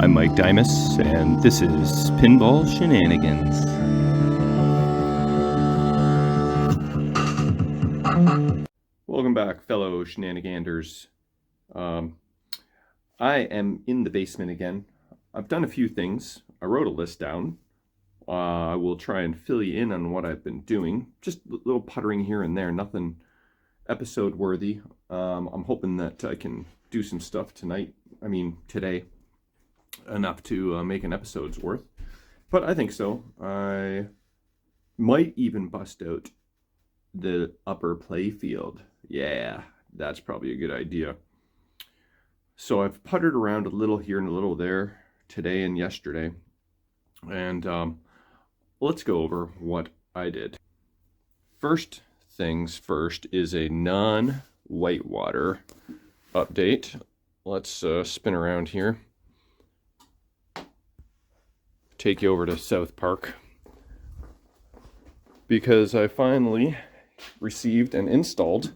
I'm Mike Dimas, and this is Pinball Shenanigans. Welcome back, fellow shenaniganders. I am in the basement again. I've done a few things. I wrote a list down. I will try and fill you in on what I've been doing. Just a little puttering here and there, nothing episode worthy. I'm hoping that I can do some stuff today, enough to make an episode's worth. But I think so. I might even bust out the upper Playfield. Yeah, that's probably a good idea. So I've puttered around a little here and a little there today and yesterday. And let's go over what I did. First things first is a non-whitewater update. Let's spin around here. Take you over to South Park. Because I finally received and installed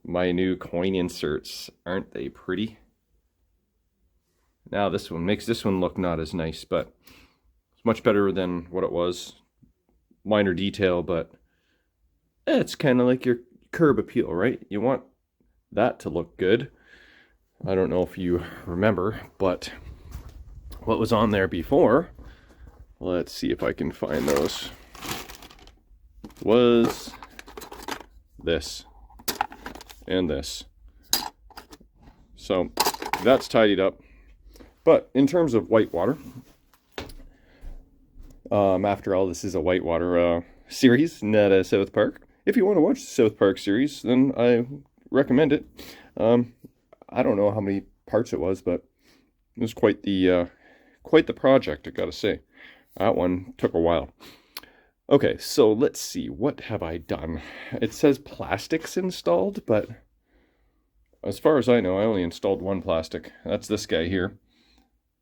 my new coin inserts. Aren't they pretty? Now this one makes this one look not as nice, but it's much better than what it was. Minor detail, but it's kind of like your curb appeal, right? You want that to look good. I don't know if you remember, but what was on there before, let's see if I can find those, was this and this. So that's tidied up. But in terms of whitewater, after all, this is a whitewater series, not a South Park. If you want to watch the South Park series, then I recommend it. I don't know how many parts it was, but it was quite the project, I gotta say. That one took a while. Okay, so let's see, what have I done? It says plastics installed, but as far as I know, I only installed one plastic. That's this guy here.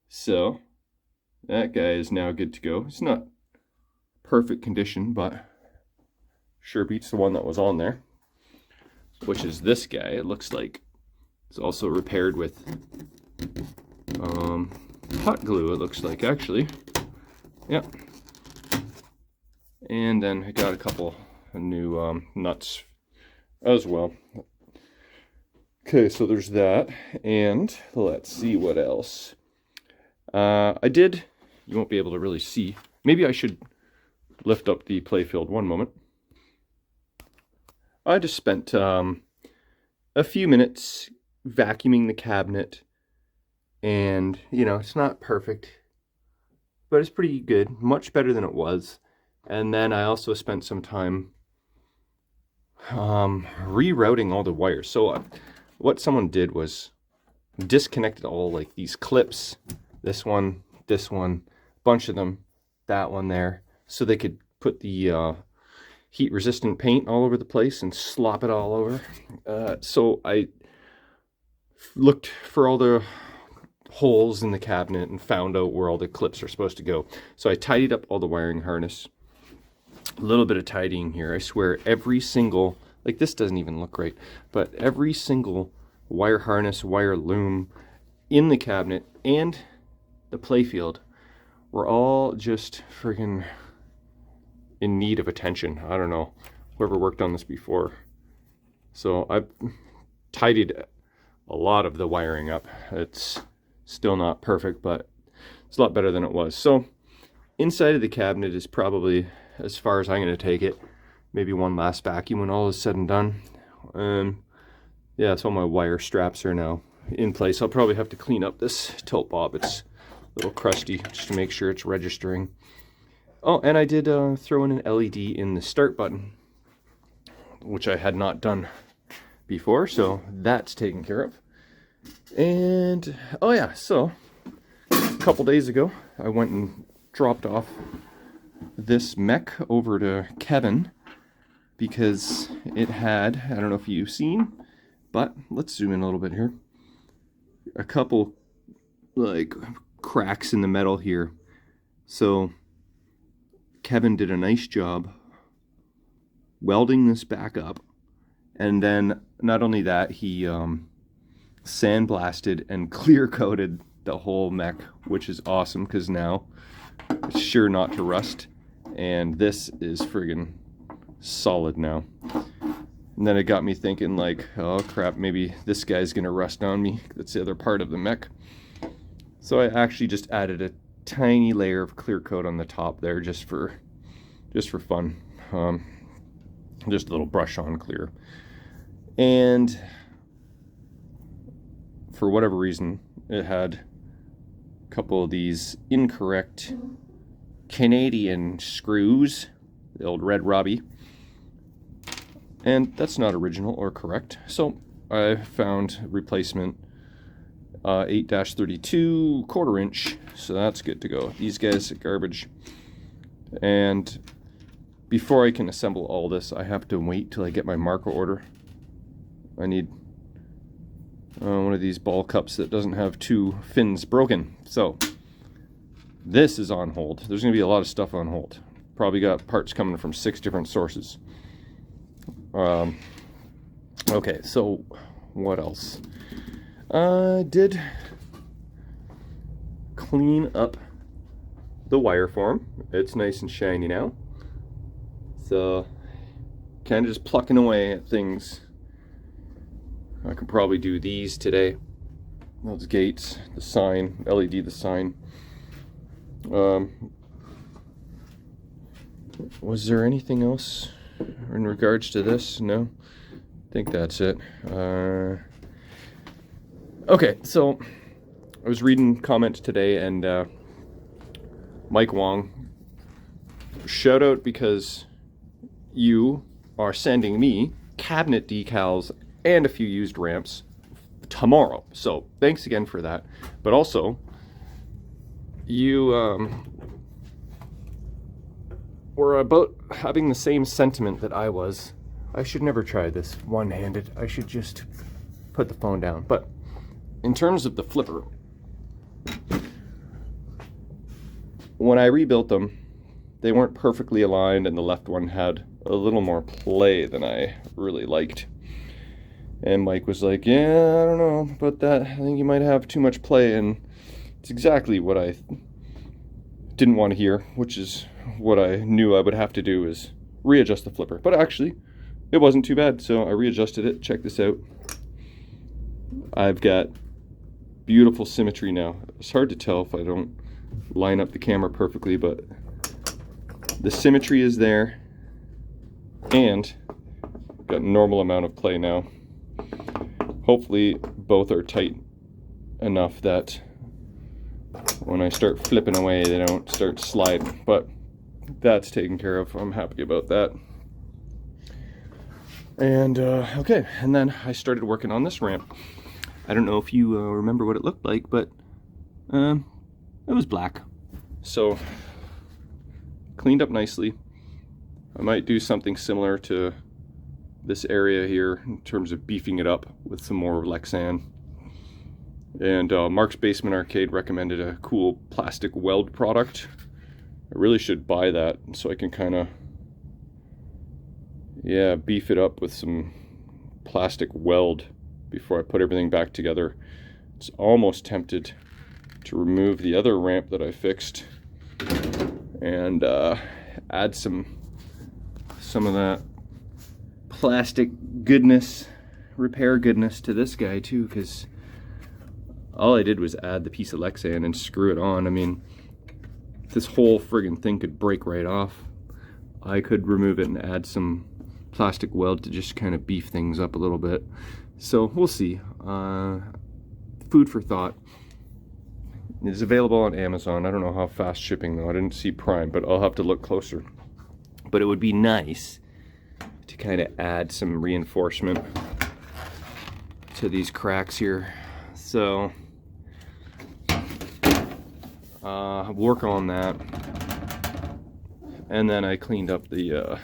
So that guy is now good to go. It's not perfect condition, but sure beats the one that was on there, which is this guy. It looks like it's also repaired with hot glue, it looks like, actually. Yep. And then I got a couple new nuts as well. Okay, so there's that. And let's see what else. You won't be able to really see. Maybe I should lift up the Playfield one moment. I just spent a few minutes vacuuming the cabinet. And, it's not perfect, but it's pretty good. Much better than it was. And then I also spent some time rerouting all the wires. So what someone did was disconnected all like these clips, this one, bunch of them, that one there, so they could put the heat resistant paint all over the place and slop it all over. So I looked for all the holes in the cabinet and found out where all the clips are supposed to go. So I tidied up all the wiring harness. A little bit of tidying here. I swear every single, like this doesn't even look right, but every single wire harness, wire loom in the cabinet and the Playfield were all just friggin' in need of attention. I don't know, whoever worked on this before. So I've tidied a lot of the wiring up. It's still not perfect, but it's a lot better than it was. So inside of the cabinet is probably as far as I'm going to take it. Maybe one last vacuum when all is said and done. Yeah, so all my wire straps are now in place. I'll probably have to clean up this tilt bob. It's a little crusty just to make sure it's registering. Oh, and I did throw in an LED in the start button, which I had not done before, so that's taken care of. And, oh yeah, so a couple days ago, I went and dropped off this mech over to Kevin because it had, I don't know if you've seen, but let's zoom in a little bit here. A couple, like, cracks in the metal here. So Kevin did a nice job welding this back up, and then not only that, he sandblasted and clear coated the whole mech, which is awesome because now it's sure not to rust. And this is friggin' solid now. And then it got me thinking like, oh crap, maybe this guy's gonna rust on me. That's the other part of the mech. So I actually just added a tiny layer of clear coat on the top there just for fun. Just a little brush on clear. And for whatever reason, it had a couple of these incorrect Canadian screws, the old Red Robbie. And that's not original or correct. So I found replacement 8-32 1/4 inch. So that's good to go. These guys are garbage. And before I can assemble all this, I have to wait till I get my marker order. I need one of these ball cups that doesn't have 2 fins broken. So this is on hold. There's going to be a lot of stuff on hold. Probably got parts coming from 6 different sources. Okay, so what else? I did clean up the wire form. It's nice and shiny now. So kind of just plucking away at things. I could probably do these today. Those gates, the sign, LED, the sign. Was there anything else in regards to this? No, I think that's it. Okay, so I was reading comments today, and Mike Wong, shout out because you are sending me cabinet decals and a few used ramps tomorrow. So thanks again for that. But also, you were about having the same sentiment that I was. I should never try this one-handed. I should just put the phone down. But in terms of the flipper, when I rebuilt them, they weren't perfectly aligned, and the left one had a little more play than I really liked. And Mike was like, yeah, I don't know about that. I think you might have too much play. And it's exactly what I didn't want to hear, which is what I knew I would have to do, is readjust the flipper. But actually, it wasn't too bad. So I readjusted it. Check this out. I've got beautiful symmetry now. It's hard to tell if I don't line up the camera perfectly, but the symmetry is there, and got a normal amount of play now. Hopefully both are tight enough that when I start flipping away, they don't start sliding, but that's taken care of. I'm happy about that. And okay, and then I started working on this ramp. I don't know if you remember what it looked like, but it was black. So cleaned up nicely. I might do something similar to this area here in terms of beefing it up with some more Lexan. And Mark's Basement Arcade recommended a cool plastic weld product. I really should buy that so I can kind of, yeah, beef it up with some plastic weld before I put everything back together. It's almost tempted to remove the other ramp that I fixed and add some of that plastic goodness, repair goodness to this guy too, because all I did was add the piece of Lexan and screw it on. I mean, this whole friggin' thing could break right off. I could remove it and add some plastic weld to just kind of beef things up a little bit. So we'll see. Food for thought. It's available on Amazon. I don't know how fast shipping though. I didn't see Prime, but I'll have to look closer. But it would be nice to kind of add some reinforcement to these cracks here. So work on that. And then I cleaned up the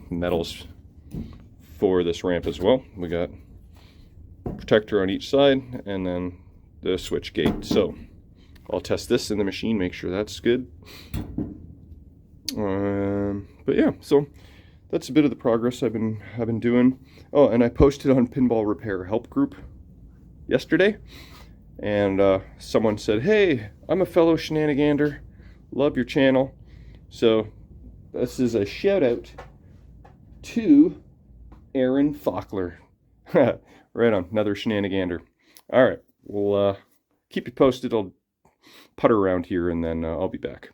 metals for this ramp as well. We got protector on each side and then the switch gate. So I'll test this in the machine, make sure that's good. But yeah, so that's a bit of the progress I've been doing. Oh, and I posted on Pinball Repair Help Group yesterday, and someone said, "Hey, I'm a fellow shenanigander, love your channel." So this is a shout out to Aaron Faulkner. Right on, another shenanigander. All right, we'll keep you posted. I'll putter around here and then I'll be back.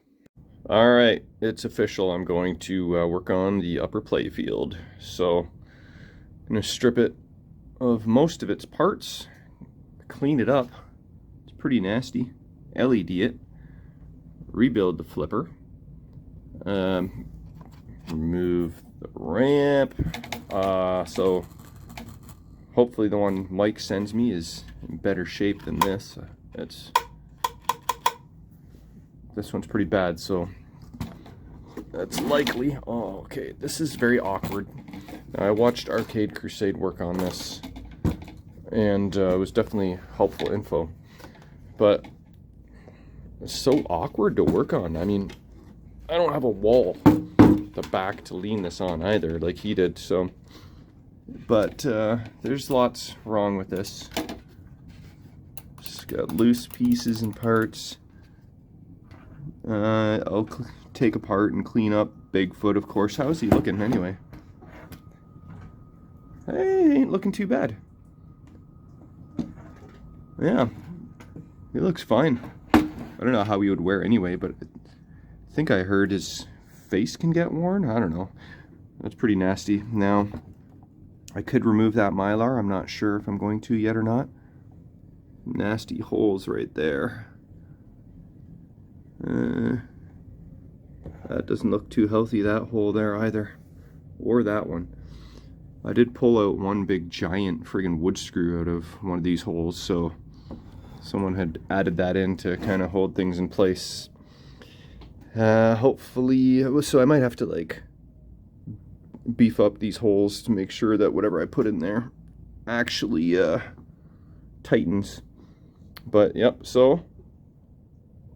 All right, it's official. I'm going to work on the upper playfield. So I'm going to strip it of most of its parts, clean it up. It's pretty nasty. LED it, rebuild the flipper, remove the ramp. So hopefully the one Mike sends me is in better shape than this. This one's pretty bad, so that's likely. Oh, okay, this is very awkward. Now, I watched Arcade Crusade work on this, and it was definitely helpful info, but it's so awkward to work on. I mean, I don't have a wall at the back to lean this on either, like he did, so. But there's lots wrong with this. Just got loose pieces and parts. I'll take apart and clean up Bigfoot, of course. How's he looking anyway? Hey, ain't looking too bad. Yeah, he looks fine. I don't know how he would wear anyway, but I think I heard his face can get worn. I don't know. That's pretty nasty. Now, I could remove that Mylar. I'm not sure if I'm going to yet or not. Nasty holes right there. That doesn't look too healthy, that hole there either. Or that one. I did pull out one big giant friggin' wood screw out of one of these holes, so someone had added that in to kind of hold things in place. Hopefully, so I might have to like beef up these holes to make sure that whatever I put in there actually tightens. But yep, so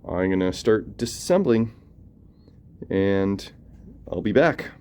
I'm gonna start disassembling and I'll be back.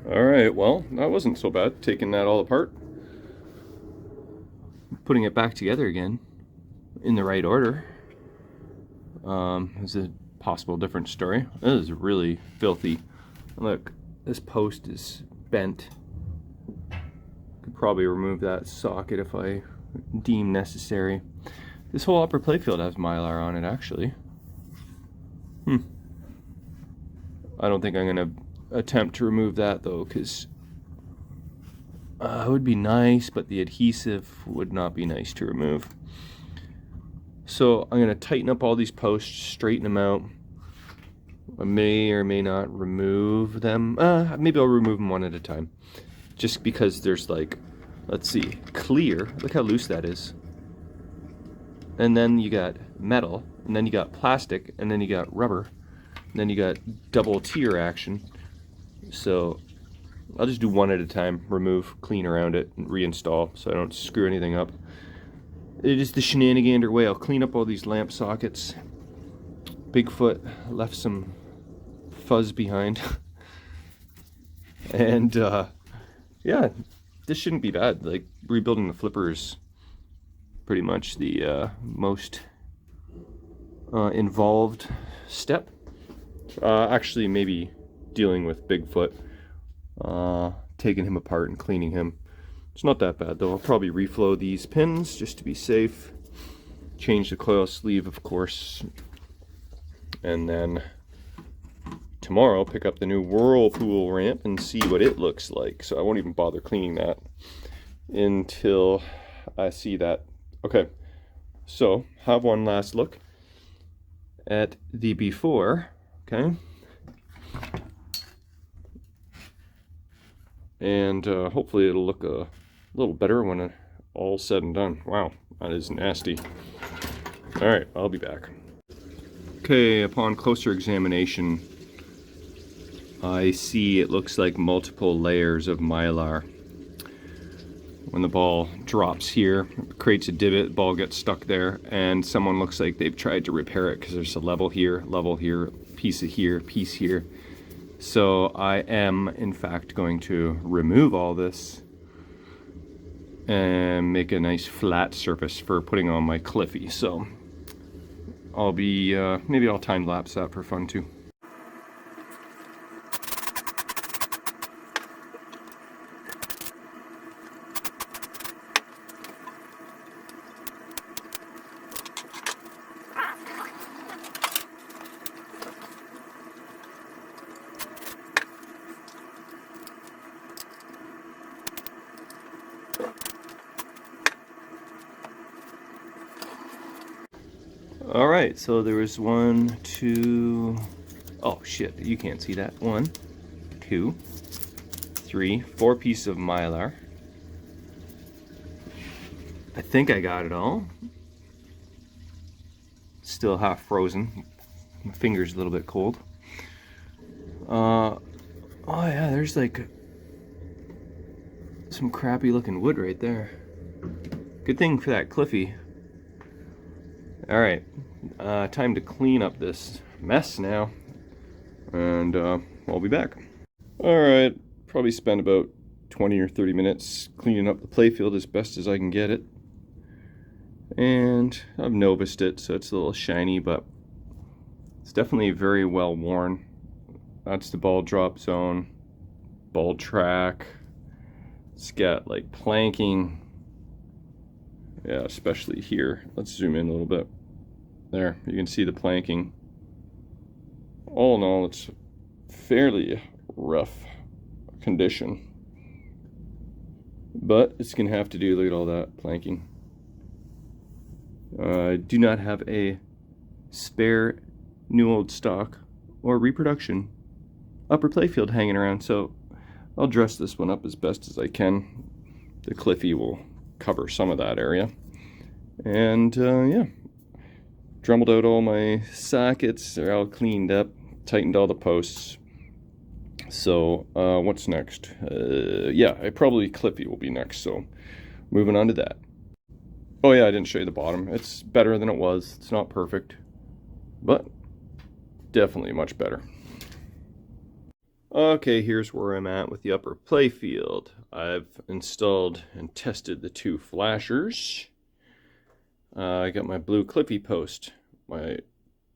Alright, well, that wasn't so bad, taking that all apart. Putting it back together again in the right order is a possible different story. This is really filthy. Look, this post is bent. Could probably remove that socket if I deem necessary. This whole upper playfield has Mylar on it, actually. I don't think I'm gonna attempt to remove that though, because it would be nice, but the adhesive would not be nice to remove. So I'm going to tighten up all these posts, straighten them out. I may or may not remove them. Maybe I'll remove them one at a time. Just because there's like, let's see, clear. Look how loose that is. And then you got metal, and then you got plastic, and then you got rubber, and then you got double tier action. So I'll just do one at a time, remove, clean around it, and reinstall so I don't screw anything up. It is the shenanigander way. I'll clean up all these lamp sockets. Bigfoot left some fuzz behind. And yeah, this shouldn't be bad. Like, rebuilding the flipper is pretty much the most involved step. Actually, maybe dealing with Bigfoot, taking him apart and cleaning him. It's not that bad though. I'll probably reflow these pins just to be safe. Change the coil sleeve, of course. And then tomorrow I'll pick up the new Whirlpool ramp and see what it looks like. So I won't even bother cleaning that until I see that. Okay, so have one last look at the before, okay? And hopefully it'll look a little better when all's said and done. Wow, that is nasty. All right, I'll be back. Okay, upon closer examination, I see it looks like multiple layers of Mylar. When the ball drops here, it creates a divot, the ball gets stuck there, and someone looks like they've tried to repair it because there's a level here, piece of here, piece here. So I am, in fact, going to remove all this and make a nice flat surface for putting on my Cliffy. So I'll be, maybe I'll time lapse that for fun too. All right, so there was 1, 2, oh shit, you can't see that. 1, 2, 3, 4 pieces of Mylar. I think I got it all. Still half frozen. My finger's a little bit cold. Oh yeah, there's like some crappy looking wood right there. Good thing for that Cliffy. All right, time to clean up this mess now, and I'll be back. All right, probably spend about 20 or 30 minutes cleaning up the playfield as best as I can get it. And I've noviced it, so it's a little shiny, but it's definitely very well worn. That's the ball drop zone, ball track. It's got like planking. Yeah, especially here. Let's zoom in a little bit. There, you can see the planking. All in all, it's fairly rough condition. But it's gonna have to do, look at all that planking. I do not have a spare new old stock or reproduction upper playfield hanging around, so I'll dress this one up as best as I can. The Cliffy will cover some of that area. And yeah, drumbled out all my sockets. They're all cleaned up, tightened all the posts. So what's next? Yeah, probably Cliffy will be next, so moving on to that. Oh yeah, I didn't show you the bottom. It's better than it was. It's not perfect, but definitely much better. Okay, here's where I'm at with the upper playfield. I've installed and tested the 2 flashers. I got my blue Cliffy post, my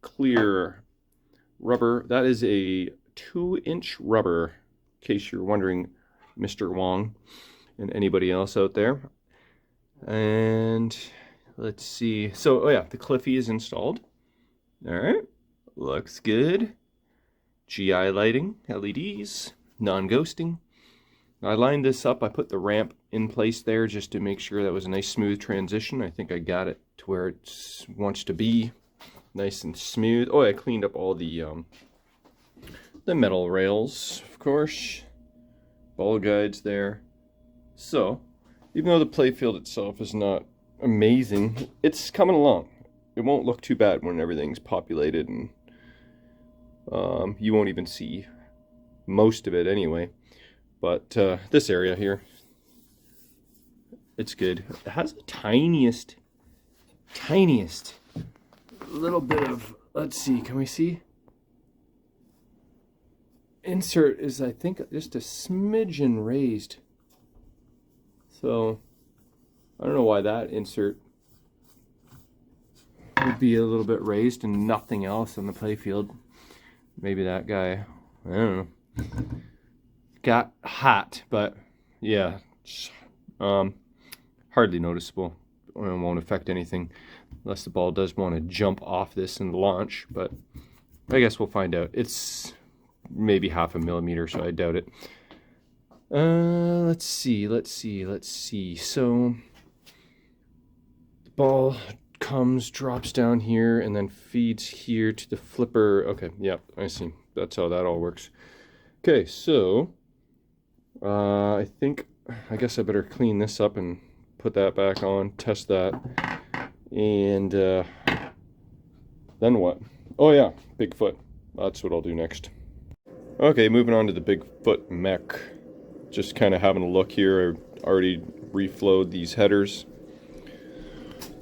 clear rubber. That is a 2-inch rubber, in case you're wondering, Mr. Wong and anybody else out there. And let's see. So, oh yeah, the Cliffy is installed. All right, looks good. GI lighting, LEDs, non-ghosting. I lined this up. I put the ramp in place there just to make sure that was a nice smooth transition. I think I got it to where it wants to be, nice and smooth. Oh, I cleaned up all the metal rails, of course. Ball guides there. So, even though the playfield itself is not amazing, it's coming along. It won't look too bad when everything's populated, and you won't even see most of it anyway. But this area here, it's good. It has the tiniest little bit of, let's see, can we see? Insert is, I think, just a smidgen raised. So, I don't know why that insert would be a little bit raised and nothing else on the playfield. Maybe that guy, I don't know, got hot, but yeah, hardly noticeable. It won't affect anything unless the ball does want to jump off this and launch, but I guess we'll find out. It's maybe 0.5 millimeter, so I doubt it. Let's see. So the ball comes, drops down here, and then feeds here to the flipper. Okay, yep, I see. That's how that all works. Okay, so I guess I better clean this up and put that back on, test that, and then what? Oh yeah, Bigfoot. That's what I'll do next. Okay, moving on to the Bigfoot mech. Just kind of having a look here. I already reflowed these headers.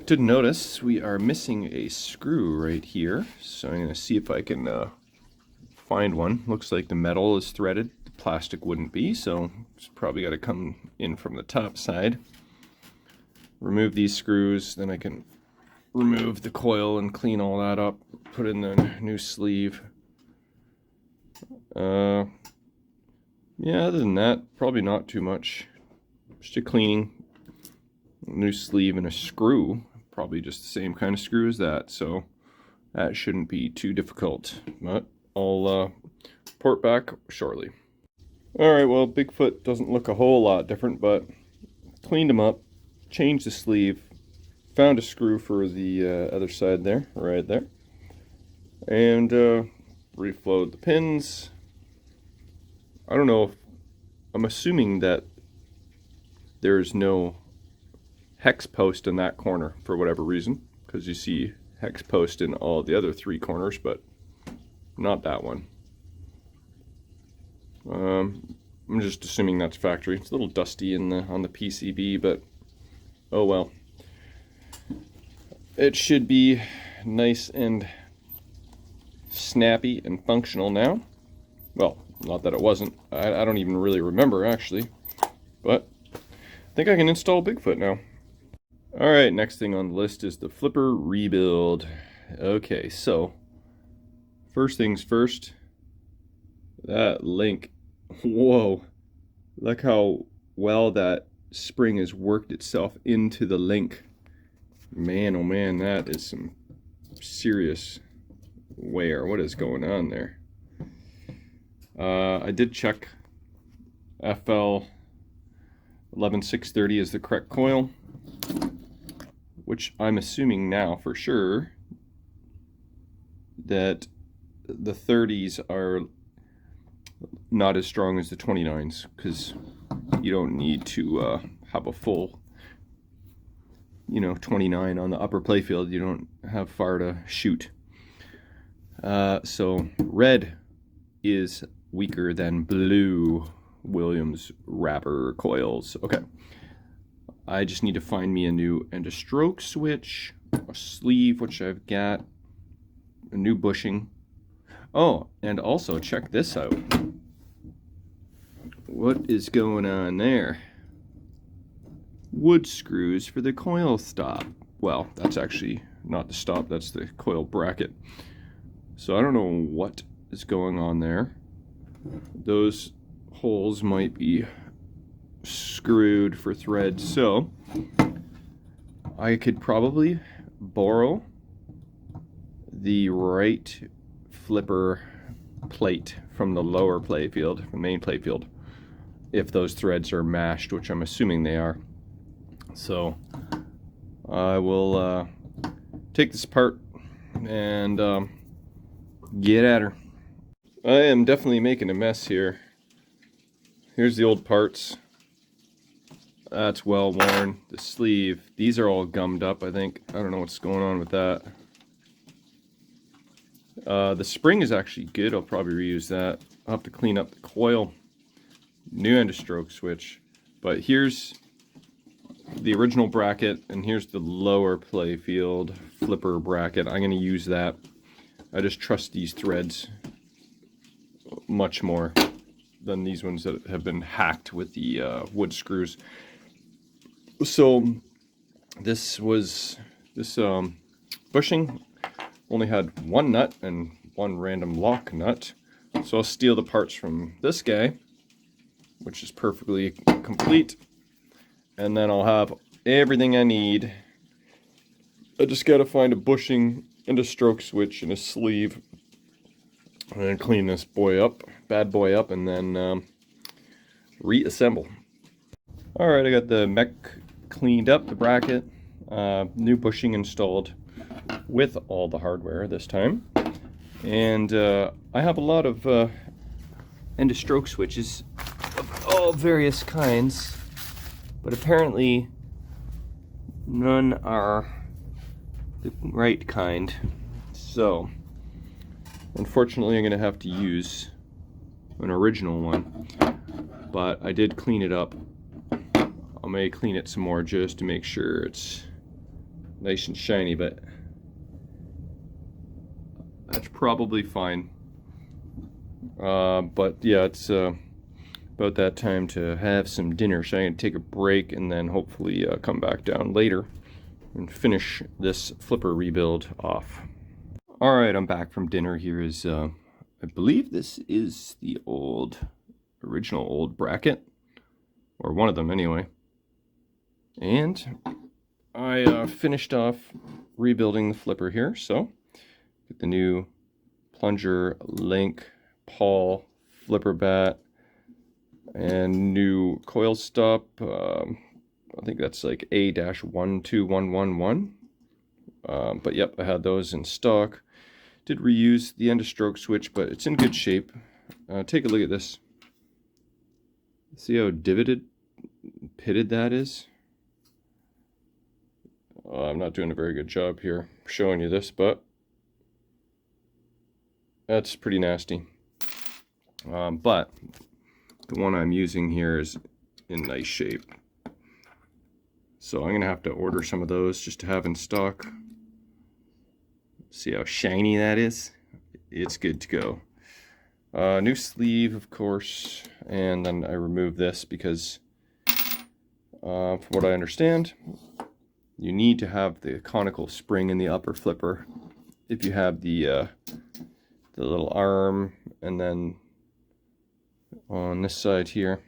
Didn't notice we are missing a screw right here, so I'm going to see if I can find one. Looks like the metal is threaded, the plastic wouldn't be, so it's probably got to come in from the top side. Remove these screws, then I can remove the coil and clean all that up, put in the new sleeve. Yeah, other than that, probably not too much. Just a cleaning, new sleeve, and a screw. Probably just the same kind of screw as that, so that shouldn't be too difficult. But I'll report back shortly. Alright, well, Bigfoot doesn't look a whole lot different, but cleaned him up, changed the sleeve, found a screw for the other side there, right there, and reflowed the pins. I don't know if, I'm assuming that there's no hex post in that corner for whatever reason, because you see hex post in all the other 3 corners, but not that one. I'm just assuming that's factory. It's a little dusty on the PCB, but oh well. It should be nice and snappy and functional now. Well, not that it wasn't. I don't even really remember, actually. But I think I can install Bigfoot now. Alright, next thing on the list is the flipper rebuild. Okay, so first things first. That link. Whoa. Look how well that spring has worked itself into the link. Man, oh man, that is some serious wear. What is going on there? I did check FL 11630 is the correct coil, which I'm assuming now for sure that the 30s are not as strong as the 29s, because you don't need to have a full, 29 on the upper playfield. You don't have far to shoot. So red is weaker than blue Williams wrapper coils. Okay, I just need to find me a new and a stroke switch, a sleeve, which I've got, a new bushing. Oh, and also check this out. What is going on there? Wood screws for the coil stop. Well, that's actually not the stop, that's the coil bracket. So I don't know what is going on there. Those holes might be screwed for thread, so I could probably borrow the right flipper plate from the lower playfield, the main playfield, if those threads are mashed, which I'm assuming they are. So I will take this apart and get at her. I am definitely making a mess here. Here's the old parts. That's well worn. The sleeve, these are all gummed up, I think. I don't know what's going on with that. The spring is actually good. I'll probably reuse that. I'll have to clean up the coil. New end of stroke switch. But here's the original bracket, and here's the lower playfield flipper bracket. I'm going to use that. I just trust these threads much more than these ones that have been hacked with the wood screws. So this bushing only had one nut and one random lock nut. So I'll steal the parts from this guy, which is perfectly complete, and then I'll have everything I need. I just gotta find a bushing and a stroke switch and a sleeve, and then clean this bad boy up, and then reassemble. Alright, I got the mech cleaned up, the bracket, new bushing installed with all the hardware this time, and I have a lot of end of stroke switches of all various kinds, but apparently none are the right kind. So unfortunately I'm gonna have to use an original one, but I did clean it up. I may clean it some more just to make sure it's nice and shiny, but that's probably fine. But yeah, it's about that time to have some dinner, so I'm going to take a break and then hopefully come back down later and finish this flipper rebuild off. Alright, I'm back from dinner. Here is, I believe this is the original old bracket, or one of them anyway. And I finished off rebuilding the flipper here, so get the new plunger link pawl flipper bat and new coil stop. I think that's like A-12111. But yep, I had those in stock. Did reuse the end of stroke switch, but it's in good shape. Take a look at this. See how pitted that is? I'm not doing a very good job here showing you this, but that's pretty nasty. But the one I'm using here is in nice shape. So I'm going to have to order some of those just to have in stock. See how shiny that is? It's good to go. New sleeve, of course, and then I removed this because, from what I understand, you need to have the conical spring in the upper flipper. If you have the little arm, and then on this side here,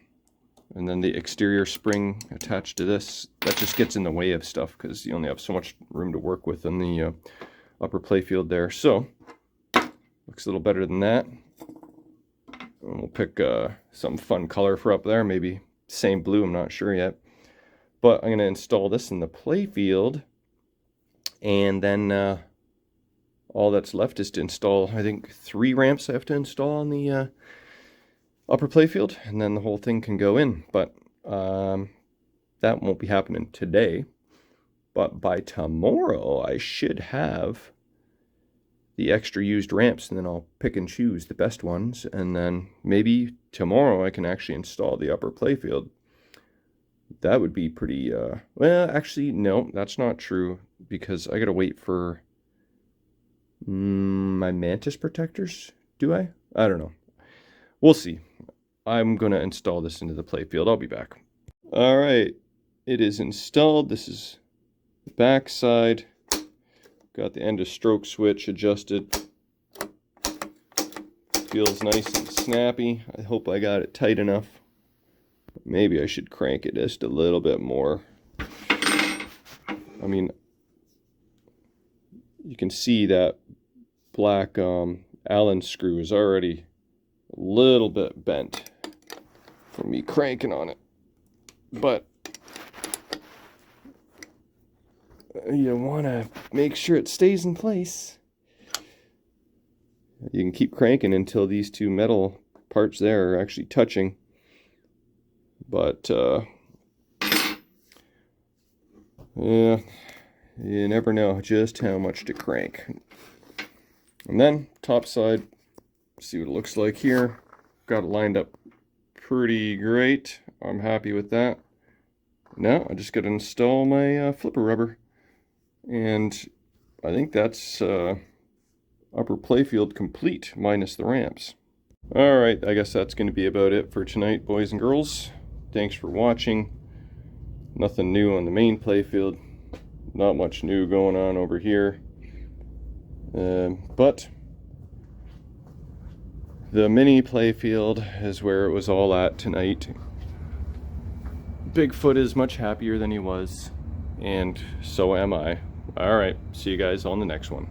and then the exterior spring attached to this, that just gets in the way of stuff because you only have so much room to work with in the upper playfield there. So looks a little better than that. And we'll pick some fun color for up there, maybe same blue, I'm not sure yet. But I'm going to install this in the playfield, and then all that's left is to install, I think, 3 ramps I have to install on the upper playfield, and then the whole thing can go in. But that won't be happening today. But by tomorrow, I should have the extra used ramps, and then I'll pick and choose the best ones, and then maybe tomorrow I can actually install the upper playfield. That would be pretty, well, actually, no, that's not true, because I gotta wait for my mantis protectors, do I? I don't know. We'll see. I'm gonna install this into the playfield. I'll be back. Alright, it is installed. This is the back side. Got the end of stroke switch adjusted. Feels nice and snappy. I hope I got it tight enough. Maybe I should crank it just a little bit more. I mean, you can see that black Allen screw is already a little bit bent from me cranking on it, but you want to make sure it stays in place. You can keep cranking until these two metal parts there are actually touching, but yeah, you never know just how much to crank. And then top side, see what it looks like here. Got it lined up pretty great. I'm happy with that. Now I just got to install my flipper rubber, and I think that's upper playfield complete minus the ramps. Alright, I guess that's going to be about it for tonight, boys and girls. Thanks for watching. Nothing new on the main playfield. Not much new going on over here. But the mini playfield is where it was all at tonight. Bigfoot is much happier than he was, and so am I. Alright, see you guys on the next one.